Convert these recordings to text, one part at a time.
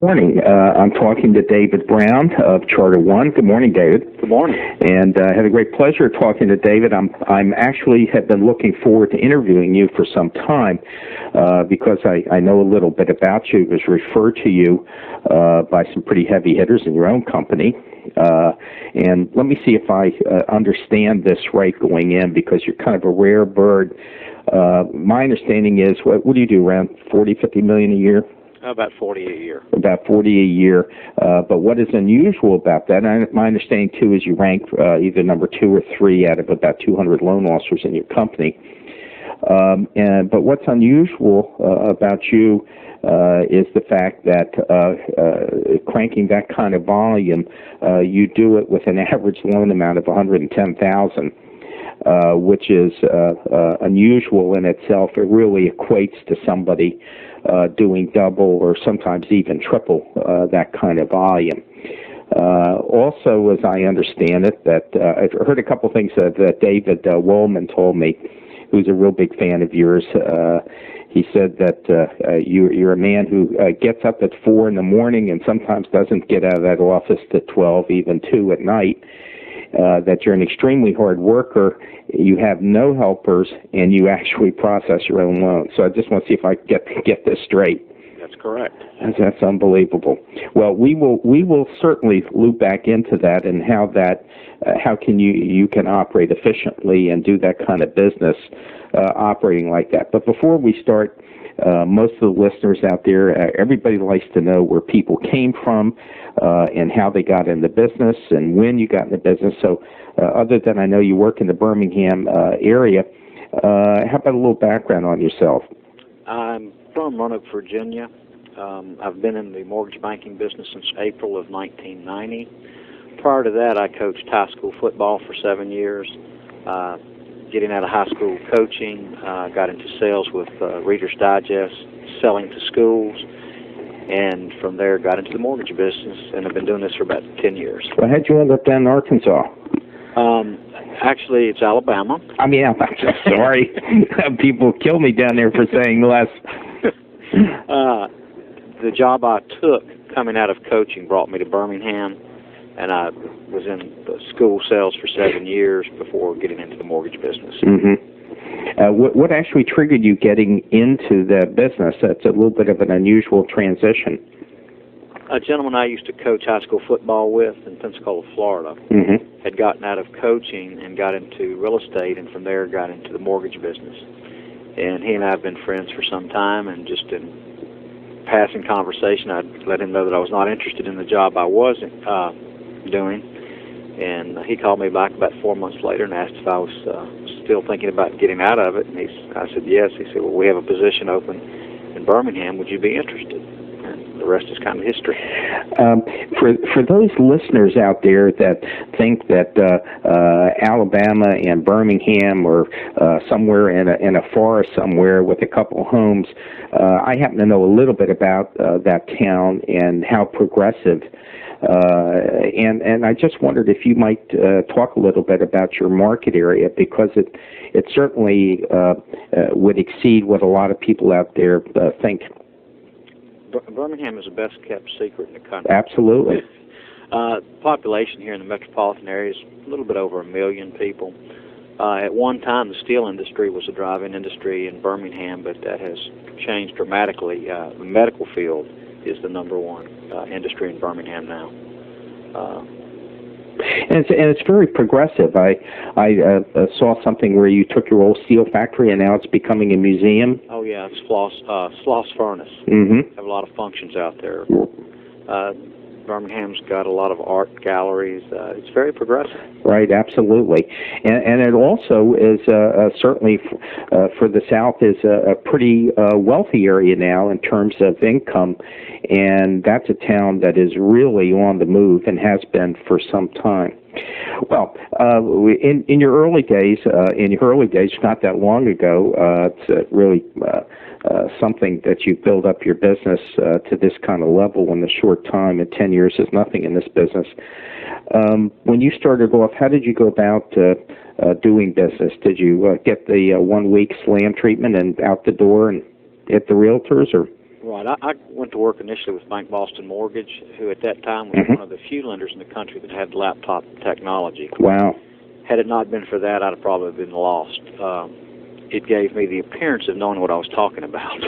Morning. I'm talking to David Brown of Charter One. Good morning, David. Good morning. And I had a great pleasure talking to David. I'm actually have been looking forward to interviewing you for some time because I know a little bit about you. It was referred to you by some pretty heavy hitters in your own company. And let me see if I understand this right going in, because you're kind of a rare bird. My understanding is, what do you do, around 40, 50 million a year? About 40 a year. About 40 a year. But what is unusual about that, and my understanding too, is you rank either number 2 or 3 out of about 200 loan officers in your company. But what's unusual about you is the fact that cranking that kind of volume, you do it with an average loan amount of $110,000. Which is unusual in itself. It really equates to somebody doing double or sometimes even triple that kind of volume. Also, as I understand it, that I've heard a couple things that David Wollman told me, who's a real big fan of yours. He said that you're a man who gets up at 4 in the morning and sometimes doesn't get out of that office to 12, even 2 at night. That you're an extremely hard worker, you have no helpers, and you actually process your own loans. So I just want to see if I get this straight. That's correct. That's unbelievable. Well, we will certainly loop back into that and how can you can operate efficiently and do that kind of business operating like that. But before we start, most of the listeners out there, everybody likes to know where people came from and how they got in the business and when you got in the business. So other than I know you work in the Birmingham area, how about a little background on yourself? I'm from Roanoke, Virginia. I've been in the mortgage banking business since April of 1990. Prior to that, I coached high school football for 7 years. Getting out of high school coaching, got into sales with Reader's Digest, selling to schools, and from there got into the mortgage business, and I've been doing this for about 10 years. Well, how'd you end up down in Arkansas? Actually, it's Alabama. I mean, I'm sorry. People kill me down there for saying less. The job I took coming out of coaching brought me to Birmingham, and I was in the school sales for 7 years before getting into the mortgage business. Mm-hmm. What actually triggered you getting into the business? That's a little bit of an unusual transition. A gentleman I used to coach high school football with in Pensacola, Florida, had gotten out of coaching and got into real estate, and from there got into the mortgage business. And he and I have been friends for some time, and just in passing conversation, I'd let him know that I was not interested in the job I was doing. And he called me back about 4 months later and asked if I was still thinking about getting out of it. And I said yes. He said, well, we have a position open in Birmingham. Would you be interested? And the rest is kind of history. For those listeners out there that think that Alabama and Birmingham or somewhere in a forest somewhere with a couple homes, I happen to know a little bit about that town and how progressive. And I just wondered if you might talk a little bit about your market area, because it certainly would exceed what a lot of people out there think. Birmingham is the best kept secret in the country. Absolutely. Population here in the metropolitan area is a little bit over 1 million people. At one time, the steel industry was a driving industry in Birmingham, but that has changed dramatically. The medical field is the number one industry in Birmingham now. And it's very progressive. I saw something where you took your old steel factory and now it's becoming a museum. Oh yeah, it's Sloss Furnace. Mm-hmm. Have a lot of functions out there. Birmingham's got a lot of art galleries. It's very progressive. Right, absolutely. And it also is certainly for the South is a pretty wealthy area now in terms of income, and that's a town that is really on the move and has been for some time. Well, in your early days, not that long ago, it's really something that you build up your business to this kind of level in a short time, and 10 years is nothing in this business. When you started off, how did you go about doing business? Did you get the 1 week slam treatment and out the door and hit the realtors, or? Right. I went to work initially with Bank Boston Mortgage, who at that time was Mm-hmm. one of the few lenders in the country that had laptop technology. Wow. Had it not been for that, I'd have probably been lost. It gave me the appearance of knowing what I was talking about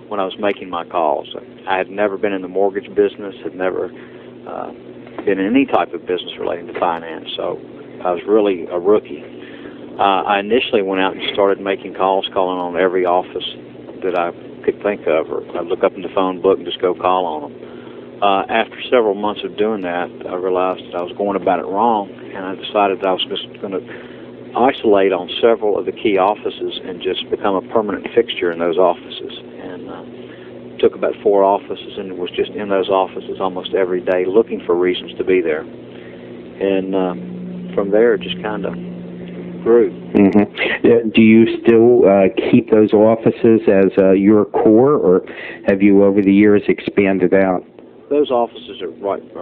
when I was making my calls. I had never been in the mortgage business, had never been in any type of business relating to finance, so I was really a rookie. I initially went out and started making calls, calling on every office that I could think of, or I'd look up in the phone book and just go call on them. After several months of doing that, I realized that I was going about it wrong, and I decided that I was just going to isolate on several of the key offices and just become a permanent fixture in those offices. And took about 4 offices and was just in those offices almost every day looking for reasons to be there. And from there, it just kind of grew. Mm-hmm. Do you still keep those offices as your core, or have you over the years expanded out? Those offices are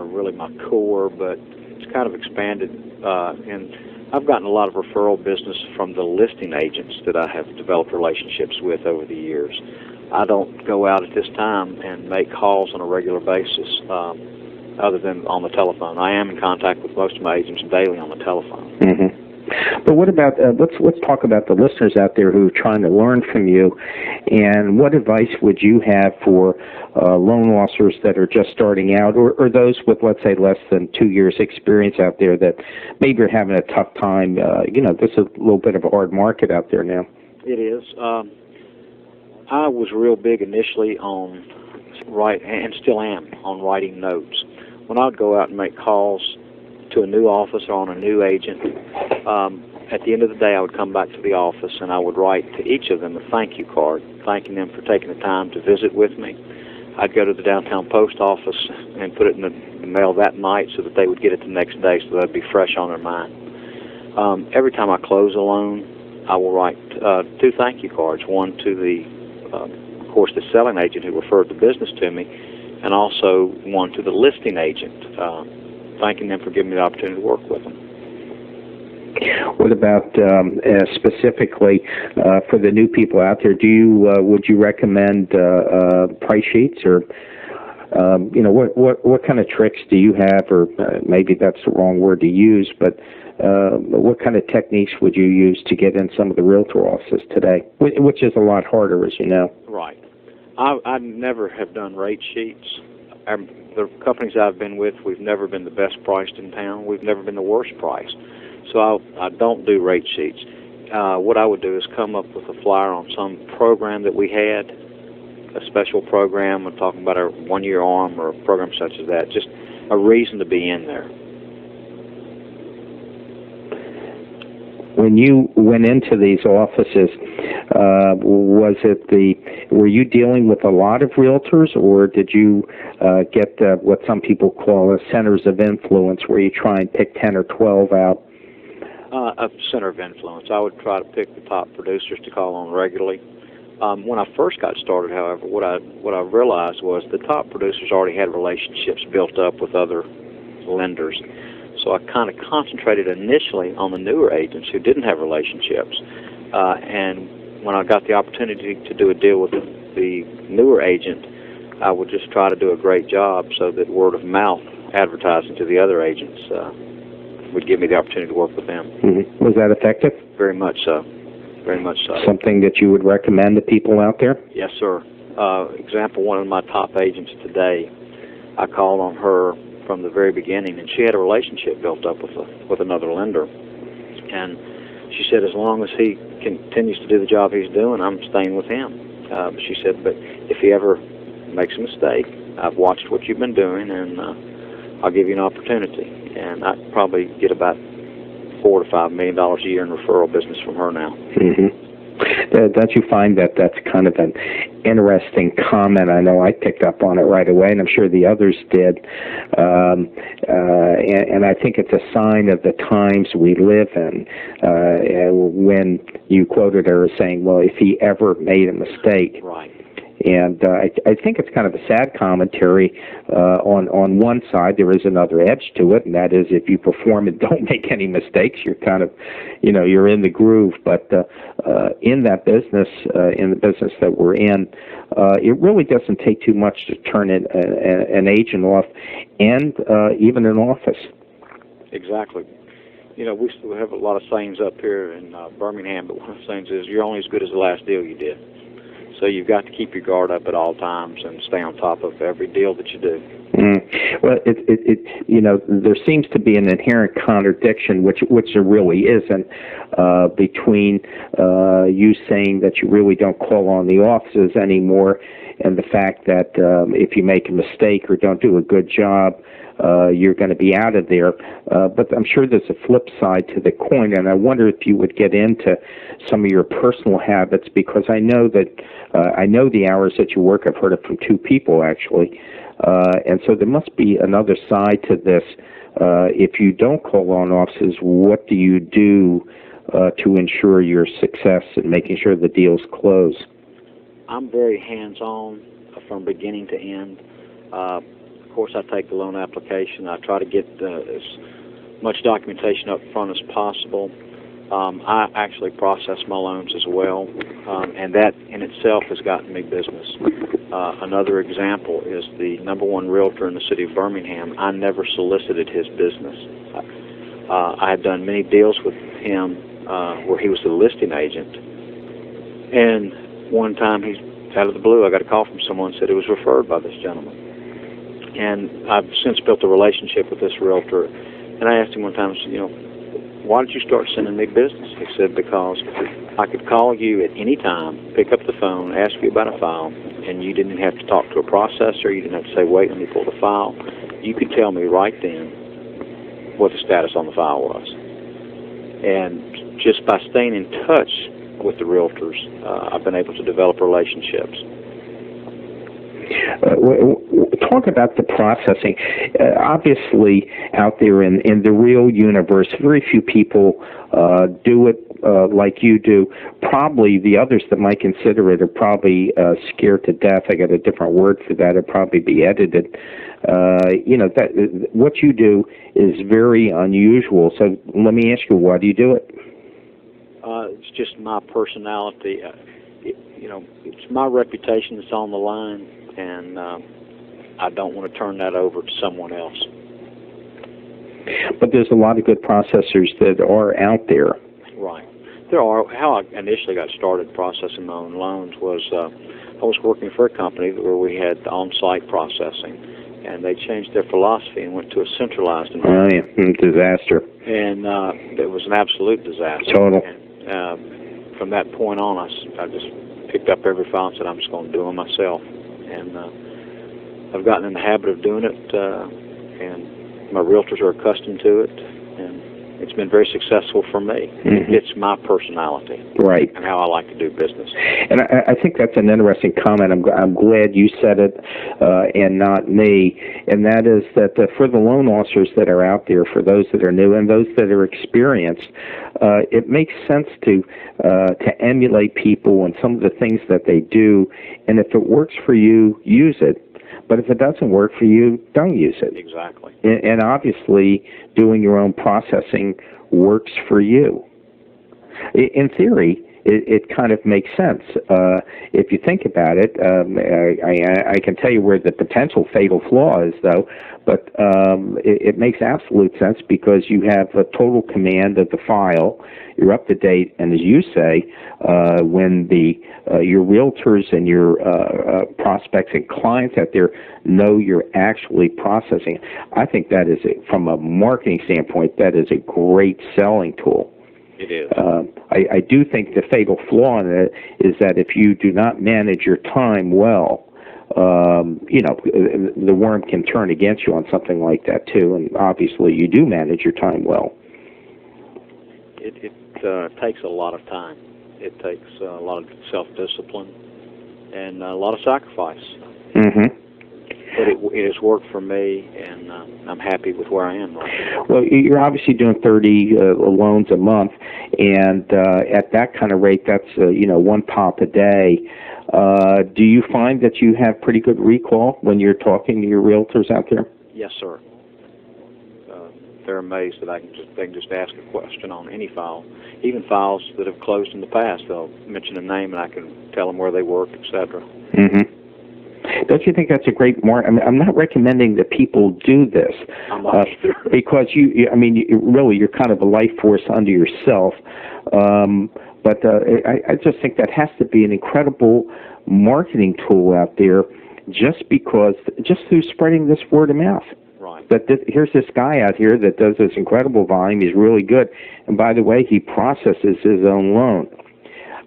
really my core, but it's kind of expanded, and I've gotten a lot of referral business from the listing agents that I have developed relationships with over the years. I don't go out at this time and make calls on a regular basis other than on the telephone. I am in contact with most of my agents daily on the telephone. Mm-hmm. But what about, let's talk about the listeners out there who are trying to learn from you, and what advice would you have for loan officers that are just starting out, or those with, let's say, less than 2 years experience out there that maybe are having a tough time? This is a little bit of a hard market out there now. It is. I was real big initially on and still am, on writing notes. When I would go out and make calls to a new office or on a new agent, at the end of the day I would come back to the office and I would write to each of them a thank you card, thanking them for taking the time to visit with me. I'd go to the downtown post office and put it in the mail that night so that they would get it the next day, so that it'd be fresh on their mind. Every time I close a loan, I will write 2 thank you cards, one to of course, the selling agent who referred the business to me, and also one to the listing agent, thanking them for giving me the opportunity to work with them. What about specifically for the new people out there? Would you recommend price sheets, or what kind of tricks do you have, or maybe that's the wrong word to use, but what kind of techniques would you use to get in some of the realtor offices today, which is a lot harder, as you know? Right. I never have done rate sheets. The companies I've been with, we've never been the best priced in town. We've never been the worst priced. So I don't do rate sheets. What I would do is come up with a flyer on some program that we had, a special program. I'm talking about a one-year arm or a program such as that, just a reason to be in there. When you went into these offices, were you dealing with a lot of realtors, or did you get what some people call centers of influence, where you try and pick 10 or 12 out? A center of influence. I would try to pick the top producers to call on regularly. When I first got started, however, what I realized was the top producers already had relationships built up with other lenders. So I kind of concentrated initially on the newer agents who didn't have relationships. And when I got the opportunity to do a deal with the newer agent, I would just try to do a great job so that word of mouth advertising to the other agents would give me the opportunity to work with them. Mm-hmm. Was that effective? Very much so. Very much so. Something that you would recommend to people out there? Yes, sir. Example, one of my top agents today, I called on her from the very beginning, and she had a relationship built up with another lender. And she said, as long as he continues to do the job he's doing, I'm staying with him. She said, but if he ever makes a mistake, I've watched what you've been doing, and I'll give you an opportunity. And I'd probably get about $4 to $5 million a year in referral business from her now. Mm-hmm. Don't you find that that's kind of an interesting comment? I know I picked up on it right away, and I'm sure the others did. And I think it's a sign of the times we live in. When you quoted her as saying, well, if he ever made a mistake, right, And I think it's kind of a sad commentary. On one side, there is another edge to it, and that is if you perform and don't make any mistakes, you're kind of, you're in the groove. But in that business, in the business that we're in, it really doesn't take too much to turn an agent off, and even an office. Exactly. We still have a lot of sayings up here in Birmingham, but one of the sayings is you're only as good as the last deal you did. So you've got to keep your guard up at all times and stay on top of every deal that you do. Well, there seems to be an inherent contradiction, which there really isn't, between you saying that you really don't call on the offices anymore, and the fact that if you make a mistake or don't do a good job, you're going to be out of there. But I'm sure there's a flip side to the coin, and I wonder if you would get into some of your personal habits, because I know that I know the hours that you work. I've heard it from two people, actually. And so there must be another side to this. If you don't call on offices, what do you do to ensure your success and making sure the deals close? I'm very hands-on from beginning to end. Of course, I take the loan application. I try to get as much documentation up front as possible. I actually process my loans as well, and that in itself has gotten me business. Another example is the #1 realtor in the city of Birmingham. I never solicited his business. I had done many deals with him where he was the listing agent, and one time, he's out of the blue, I got a call from someone who said it was referred by this gentleman. And I've since built a relationship with this realtor, and I asked him one time, why did you start sending me business? He said, because I could call you at any time, pick up the phone, ask you about a file, and you didn't have to talk to a processor. You didn't have to say, wait, let me pull the file. You could tell me right then what the status on the file was. And just by staying in touch with the realtors, I've been able to develop relationships. Talk about the processing. Obviously, out there in the real universe, very few people do it like you do. Probably the others that might consider it are probably scared to death. I got a different word for that. It'd probably be edited. That what you do is very unusual. So let me ask you, why do you do it? It's just my personality. It's my reputation that's on the line, and I don't want to turn that over to someone else. But there's a lot of good processors that are out there. Right. There are. How I initially got started processing my own loans was I was working for a company where we had on-site processing, and they changed their philosophy and went to a centralized environment. Oh, yeah. Disaster. And it was an absolute disaster. Total. And from that point on, I just picked up every file and said, I'm just going to do them myself. And I've gotten in the habit of doing it, and my realtors are accustomed to it, and it's been very successful for me. Mm-hmm. It's my personality, right, and how I like to do business. And I think that's an interesting comment. I'm glad you said it and not me, and that is that for the loan officers that are out there, for those that are new and those that are experienced, it makes sense to emulate people and some of the things that they do, and if it works for you, use it. But if it doesn't work for you, don't use it. Exactly. And obviously, doing your own processing works for you. In theory, it kind of makes sense. If you think about it, I can tell you where the potential fatal flaw is, though, but it makes absolute sense because you have a total command of the file. You're up to date, and as you say, when your realtors and your prospects and clients out there know you're actually processing, I think that is, from a marketing standpoint, that is a great selling tool. It is. I do think the fatal flaw in it is that if you do not manage your time well, the worm can turn against you on something like that too. And obviously, you do manage your time well. It takes a lot of time. It takes a lot of self-discipline and a lot of sacrifice. Mm-hmm. But it has worked for me, and I'm happy with where I am right now. Well, you're obviously doing 30 loans a month, and at that kind of rate, that's one pop a day. Do you find that you have pretty good recall when you're talking to your realtors out there? Yes, sir. They're amazed that they can just ask a question on any file, even files that have closed in the past. They'll mention a name and I can tell them where they work, etc. Mm-hmm. Don't you think that's a great mark? I mean, I'm not recommending that people do this because you're kind of a life force unto yourself. But I just think that has to be an incredible marketing tool out there, just through spreading this word of mouth. Right. That here's this guy out here that does this incredible volume. He's really good, and by the way, he processes his own loan.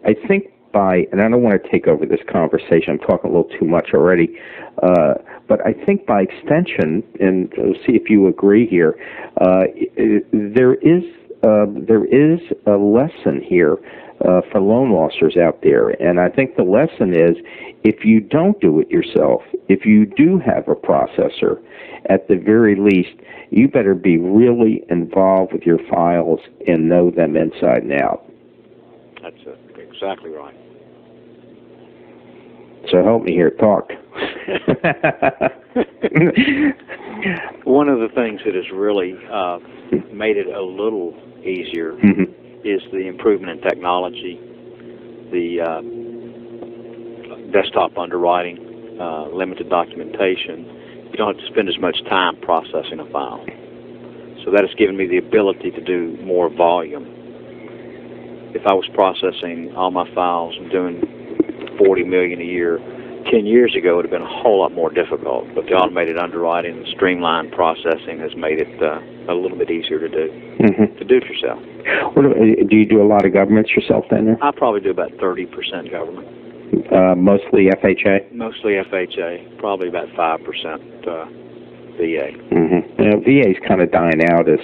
I think and I don't want to take over this conversation. I'm talking a little too much already, but I think by extension, and we'll see if you agree here, there is a lesson here for loan officers out there, and I think the lesson is if you don't do it yourself, if you do have a processor, at the very least, you better be really involved with your files and know them inside and out. That's exactly right. So help me here, talk. One of the things that has really made it a little easier is the improvement in technology, the desktop underwriting, limited documentation. You don't have to spend as much time processing a file. So that has given me the ability to do more volume. If I was processing all my files and doing 40 million a year, 10 years ago it would have been a whole lot more difficult. But the automated underwriting and streamlined processing has made it a little bit easier to do. To do it yourself. Do you do a lot of governments yourself then? I probably do about 30% government. Mostly FHA? Mostly FHA, probably about 5% VA. VA's kind of dying out as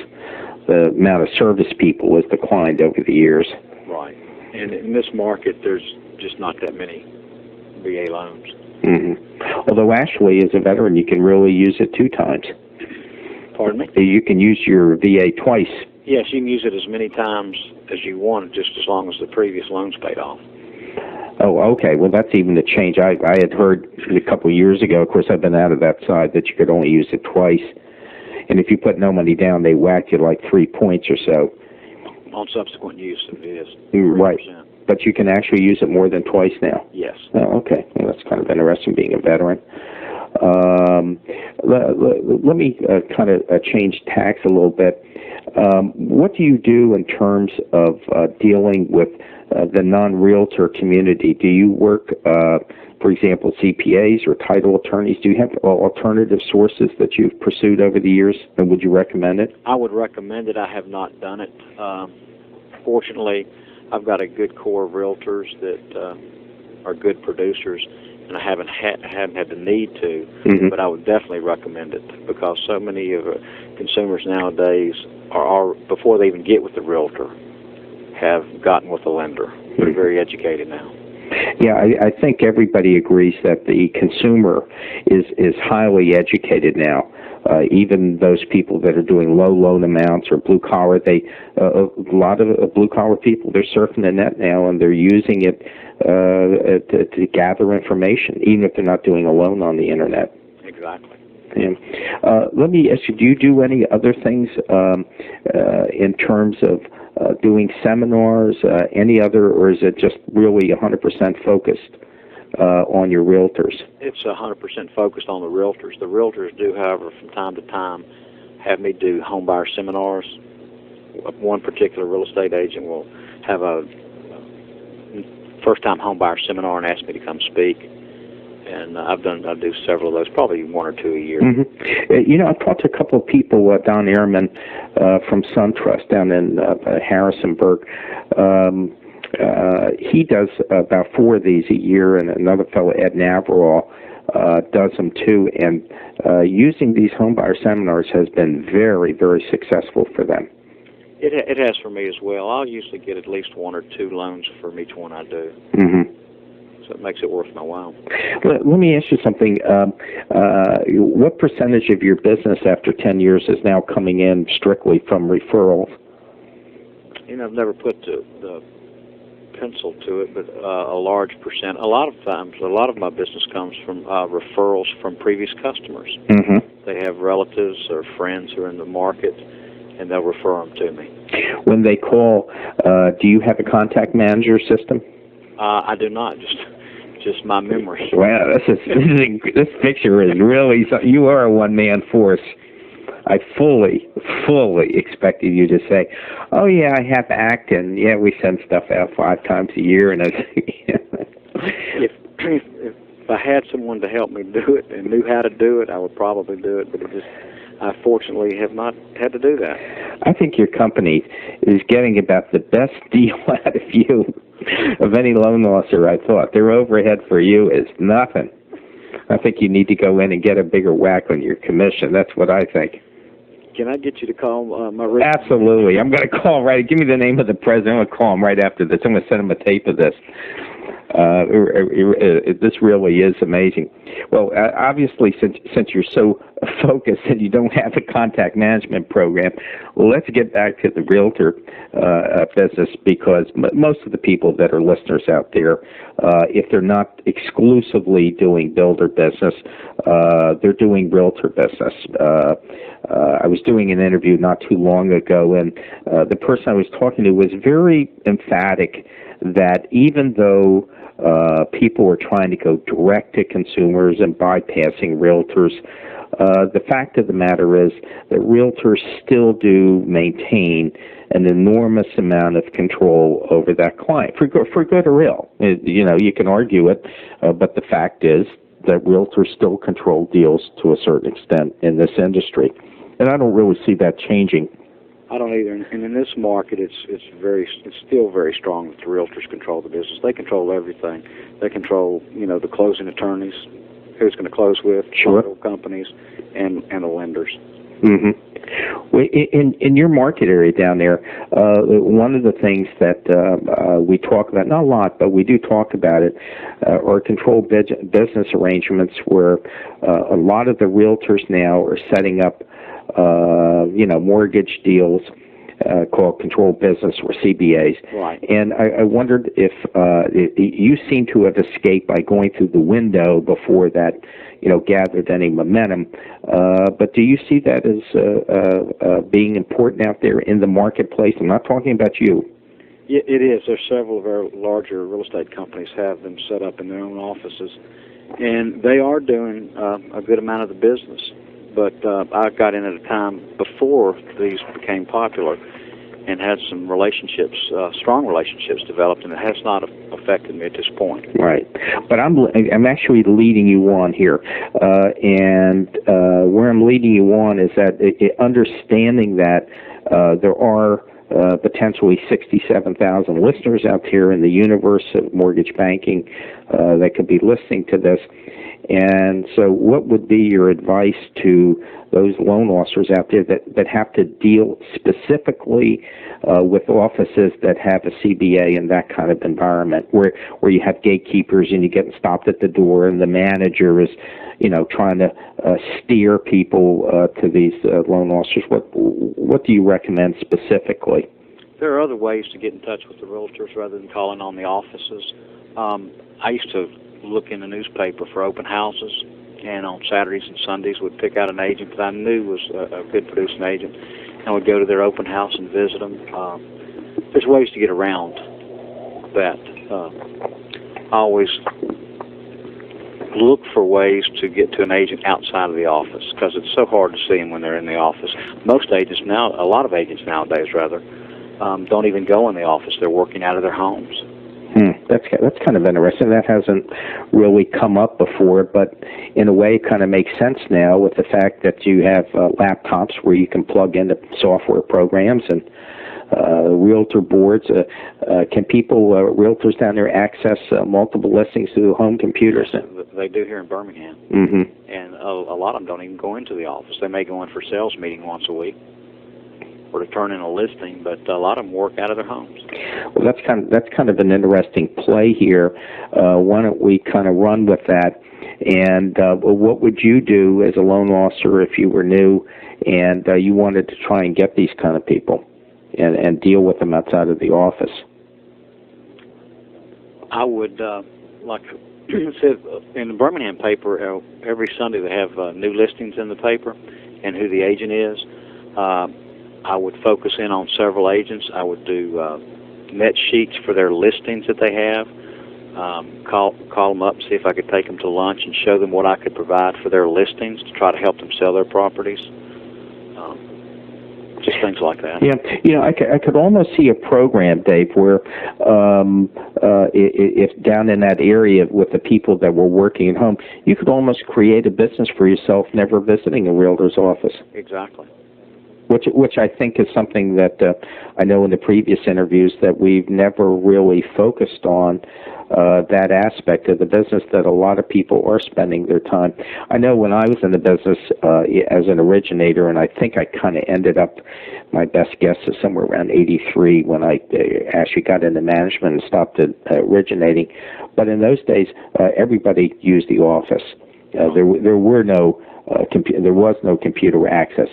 the amount of service people has declined over the years. Right. And in this market, there's just not that many VA loans. Although actually, as a veteran, you can really use it 2 times. Pardon me? You can use your VA twice. Yes, you can use it as many times as you want, just as long as the previous loan's paid off. Oh, okay. Well, that's even a change. I had heard a couple of years ago, of course, I've been out of that side, that you could only use it twice. And if you put no money down, they whack you like 3 points or so. On subsequent use, it is 3%. Right. But you can actually use it more than twice now? Yes. Oh, okay. Well, that's kind of interesting, being a veteran. Let me kind of change tacks a little bit. What do you do in terms of dealing with the non-realtor community? Do you work, for example, CPAs or title attorneys? Do you have alternative sources that you've pursued over the years, and would you recommend it? I would recommend it. I have not done it. Fortunately, I've got a good core of realtors that are good producers, and I haven't had the need to, but I would definitely recommend it, because so many of consumers nowadays are before they even get with the realtor, have gotten with the lender. They're very educated now. Yeah, I think everybody agrees that the consumer is highly educated now. Even those people that are doing low loan amounts or blue collar, a lot of blue collar people, they're surfing the net now and they're using it to gather information, even if they're not doing a loan on the internet. Exactly. And let me ask you: do you do any other things in terms of doing seminars, any other, or is it just really 100% focused on your realtors? It's 100% focused on the realtors. The realtors do, however, from time to time, have me do home buyer seminars. One particular real estate agent will have a first-time home buyer seminar and ask me to come speak. And I do several of those, probably 1 or 2 a year. You know, I've talked to a couple of people, Don Ehrman from SunTrust down in Harrisonburg. He does about 4 of these a year, and another fellow, Ed Navarro, does them too. And using these homebuyer seminars has been very, very successful for them. It has for me as well. I'll usually get at least 1 or 2 loans from each one I do. So it makes it worth my while. Let me ask you something. What percentage of your business after 10 years is now coming in strictly from referrals? You know, I've never put the pencil to it, but a large percent. A lot of times, a lot of my business comes from referrals from previous customers. Mm-hmm. They have relatives or friends who are in the market, and they'll refer them to me. When they call, do you have a contact manager system? I do not. Just my memory. Wow, this picture is really. You are a one-man force. I fully expected you to say, "Oh yeah, I have Acton. Yeah, we send stuff out 5 times a year." And if I had someone to help me do it and knew how to do it, I would probably do it. But I fortunately have not had to do that. I think your company is getting about the best deal out of you of any loan officer. I thought their overhead for you is nothing. I think you need to go in and get a bigger whack on your commission. That's what I think. Can I get you to call my... Absolutely. I'm going to call right... Give me the name of the president. I'm going to call him right after this. I'm going to send him a tape of this. This really is amazing. Well, obviously, since you're so focused and you don't have a contact management program, let's get back to the realtor business, because most of the people that are listeners out there, if they're not exclusively doing builder business, they're doing realtor business. I was doing an interview not too long ago, and the person I was talking to was very emphatic that even though people were trying to go direct to consumers and bypassing realtors, the fact of the matter is that realtors still do maintain an enormous amount of control over that client, for good or ill. You can argue it, but the fact is that realtors still control deals to a certain extent in this industry. And I don't really see that changing. I don't either. And in this market, it's still very strong that the realtors control the business. They control everything. They control, the closing attorneys, who's going to close with, sure, companies, and the lenders. Mm-hmm. Well, in your market area down there, one of the things that we talk about, not a lot, but we do talk about it, are controlled business arrangements where a lot of the realtors now are setting up mortgage deals called controlled business, or CBAs. Right. And I wondered if you seem to have escaped by going through the window before that, gathered any momentum. But do you see that as being important out there in the marketplace? I'm not talking about you. Yeah, it is. There's several of our larger real estate companies have them set up in their own offices, and they are doing a good amount of the business. But I got in at a time before these became popular and had some relationships, strong relationships developed, and it has not affected me at this point. Right. But I'm actually leading you on here. And where I'm leading you on is that understanding that there are potentially 67,000 listeners out here in the universe of mortgage banking that could be listening to this. And so what would be your advice to those loan officers out there that have to deal specifically with offices that have a CBA in that kind of environment where you have gatekeepers and you get stopped at the door and the manager is, trying to steer people to these loan officers? What do you recommend specifically? There are other ways to get in touch with the realtors rather than calling on the offices. I used to look in the newspaper for open houses, and on Saturdays and Sundays would pick out an agent that I knew was a good producing agent, and would go to their open house and visit them. There's ways to get around that. I always look for ways to get to an agent outside of the office, because it's so hard to see them when they're in the office. Most agents now, a lot of agents nowadays rather, don't even go in the office. They're working out of their homes. That's kind of interesting. That hasn't really come up before, but in a way it kind of makes sense now with the fact that you have laptops where you can plug into software programs and realtor boards. Can people, realtors down there, access multiple listings through home computers? They do here in Birmingham. Mm-hmm. And a lot of them don't even go into the office. They may go in for a sales meeting once a week or to turn in a listing, but a lot of them work out of their homes. Well, that's kind of an interesting play here. Why don't we kind of run with that? And what would you do as a loan officer if you were new and you wanted to try and get these kind of people and deal with them outside of the office? I would, like said in the Birmingham paper, every Sunday they have new listings in the paper and who the agent is. I would focus in on several agents. I would do net sheets for their listings that they have. Call them up, see if I could take them to lunch and show them what I could provide for their listings to try to help them sell their properties. Just things like that. Yeah, I could almost see a program, Dave, where if down in that area with the people that were working at home, you could almost create a business for yourself, never visiting a realtor's office. Exactly. Which I think is something that I know in the previous interviews that we've never really focused on, that aspect of the business that a lot of people are spending their time. I know when I was in the business as an originator, and I think I kind of ended up, my best guess is somewhere around 83 when I actually got into management and stopped originating. But in those days, everybody used the office. There were no there was no computer access.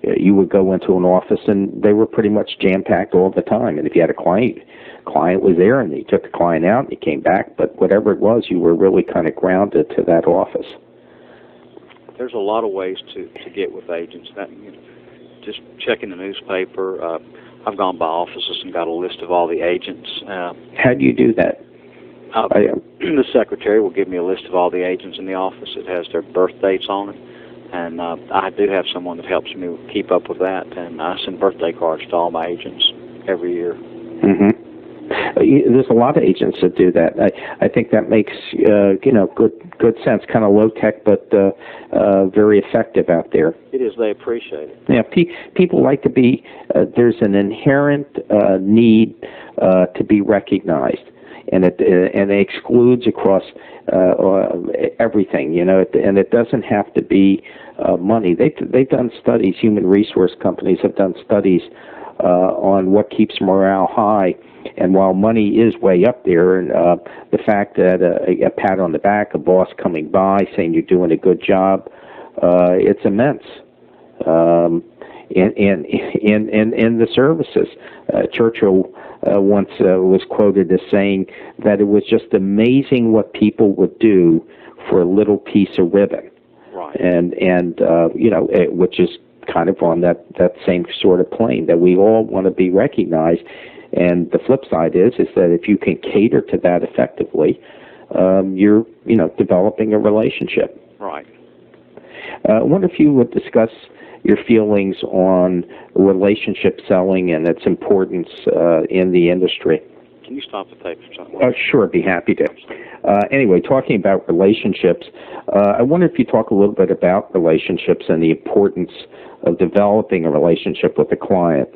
You would go into an office and they were pretty much jam-packed all the time. And if you had a client was there and you took the client out and you came back. But whatever it was, you were really kind of grounded to that office. There's a lot of ways to get with agents. Just checking the newspaper. I've gone by offices and got a list of all the agents. How do you do that? The secretary will give me a list of all the agents in the office. It has their birth dates on it, and I do have someone that helps me keep up with that, and I send birthday cards to all my agents every year. There's a lot of agents that do that. I think that makes good sense, kind of low tech, but very effective out there. It is. They appreciate it. Yeah, people like to be. There's an inherent need to be recognized. And it excludes across everything, and it doesn't have to be money. They've done studies. Human resource companies have done studies on what keeps morale high. And while money is way up there, and the fact that a pat on the back, a boss coming by saying you're doing a good job, it's immense. In the services, Churchill once was quoted as saying that it was just amazing what people would do for a little piece of ribbon, right? Which is kind of on that same sort of plane, that we all want to be recognized. And the flip side is that if you can cater to that effectively, you're developing a relationship. Right. I wonder if you would discuss your feelings on relationship selling and its importance in the industry. Can you stop the tape for something? Sure, I'd be happy to. Anyway, talking about relationships, I wonder if you talk a little bit about relationships and the importance of developing a relationship with a client.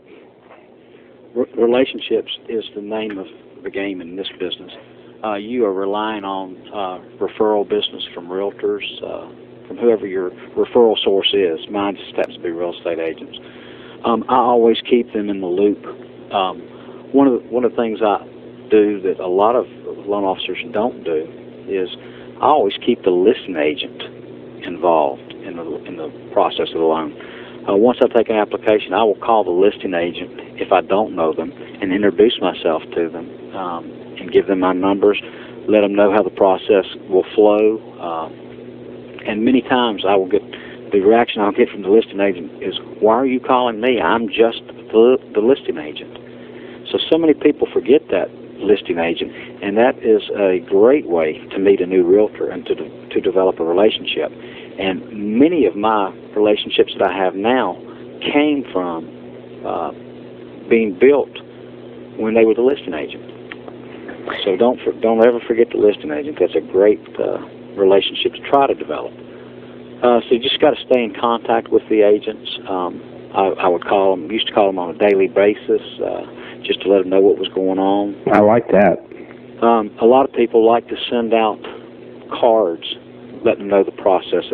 Relationships is the name of the game in this business. You are relying on referral business from realtors, from whoever your referral source is. Mine just happens to be real estate agents. I always keep them in the loop. One of the things I do that a lot of loan officers don't do is I always keep the listing agent involved in the process of the loan. Once I take an application, I will call the listing agent if I don't know them and introduce myself to them and give them my numbers, let them know how the process will flow. And many times the reaction I'll get from the listing agent is, "Why are you calling me? I'm just the listing agent." So many people forget that listing agent, and that is a great way to meet a new realtor and to develop a relationship. And many of my relationships that I have now came from being built when they were the listing agent. So don't ever forget the listing agent. That's a great relationship to try to develop. So you just got to stay in contact with the agents. I would used to call them on a daily basis, just to let them know what was going on. I like that. A lot of people like to send out cards, letting them know the process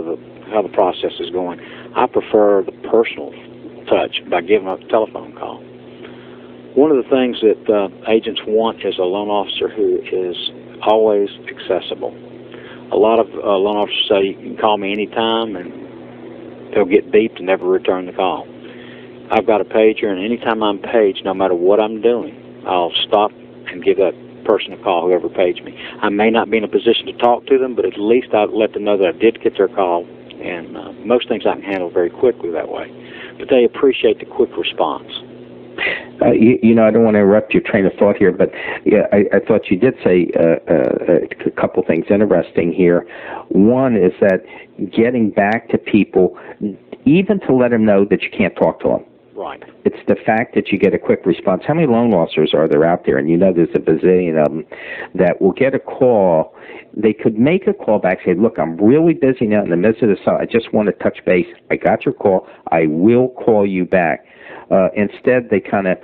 how the process is going. I prefer the personal touch by giving them a telephone call. One of the things that agents want is a loan officer who is always accessible. A lot of loan officers say, "You can call me anytime," and they'll get beeped and never return the call. I've got a pager, and anytime I'm paged, no matter what I'm doing, I'll stop and give that person to call, whoever paged me. I may not be in a position to talk to them, but at least I'll let them know that I did get their call, and most things I can handle very quickly that way. But they appreciate the quick response. You know, I don't want to interrupt your train of thought here, but yeah, I thought you did say a couple things interesting here. One is that getting back to people, even to let them know that you can't talk to them. Right. It's the fact that you get a quick response. How many loan officers are there out there? And you know there's a bazillion of them that will get a call. They could make a call back, say, look, I'm really busy now in the midst of this. I just want to touch base. I got your call. I will call you back. Instead, they kind of,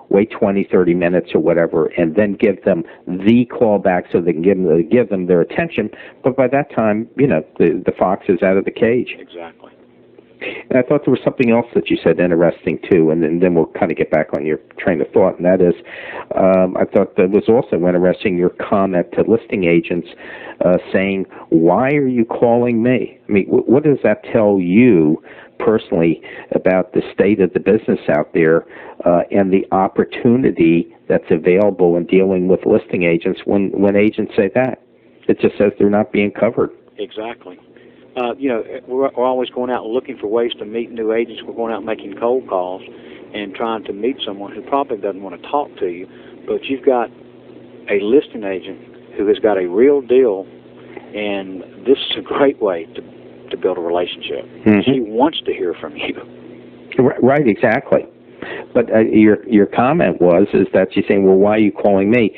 wait 20, 30 minutes or whatever, and then give them the call back so they can give them their attention. But by that time, the fox is out of the cage. Exactly. And I thought there was something else that you said interesting, too, and then we'll kind of get back on your train of thought, and that is, I thought that was also interesting, your comment to listing agents saying, why are you calling me? I mean, what does that tell you personally about the state of the business out there and the opportunity that's available in dealing with listing agents when agents say that? It just says they're not being covered. Exactly. We're always going out looking for ways to meet new agents. We're going out making cold calls and trying to meet someone who probably doesn't want to talk to you, but you've got a listing agent who has got a real deal, and this is a great way to build a relationship. Mm-hmm. She wants to hear from you. Right, exactly. But your comment is that she's saying, well, why are you calling me?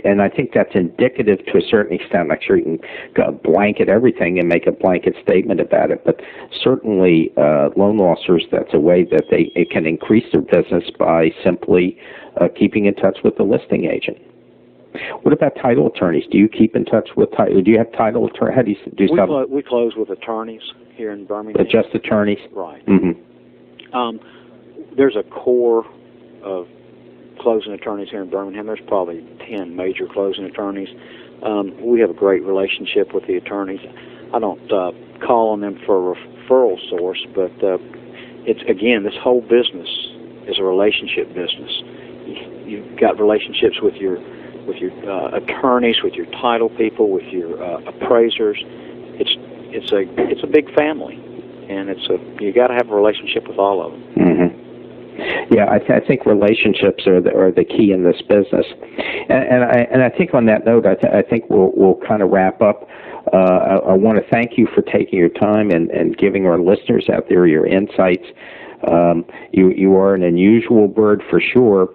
And I think that's indicative to a certain extent. I'm sure you can blanket everything and make a blanket statement about it, but certainly loan officers, that's a way that it can increase their business by simply keeping in touch with the listing agent. What about title attorneys? Do you keep in touch with title? Do you have title attorneys? How do you do something? We close with attorneys here in Birmingham. Just attorneys? Right. Mm-hmm. There's a core of closing attorneys here in Birmingham. There's probably 10 major closing attorneys. We have a great relationship with the attorneys. I don't call on them for a referral source, but it's, again, this whole business is a relationship business. You've got relationships with your attorneys, with your title people, with your appraisers. It's a big family, and you got to have a relationship with all of them. Mm-hmm. Yeah, I think relationships are the key in this business, and I think on that note, I think we'll kind of wrap up. I want to thank you for taking your time and giving our listeners out there your insights. You are an unusual bird for sure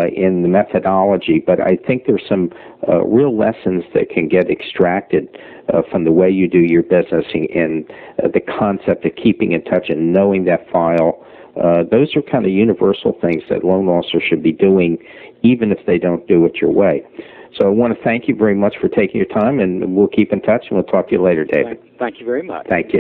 in the methodology, but I think there's some real lessons that can get extracted from the way you do your business and the concept of keeping in touch and knowing that file. Those are kind of universal things that loan officers should be doing, even if they don't do it your way. So I want to thank you very much for taking your time, and we'll keep in touch, and we'll talk to you later, David. Thank you very much. Thank you.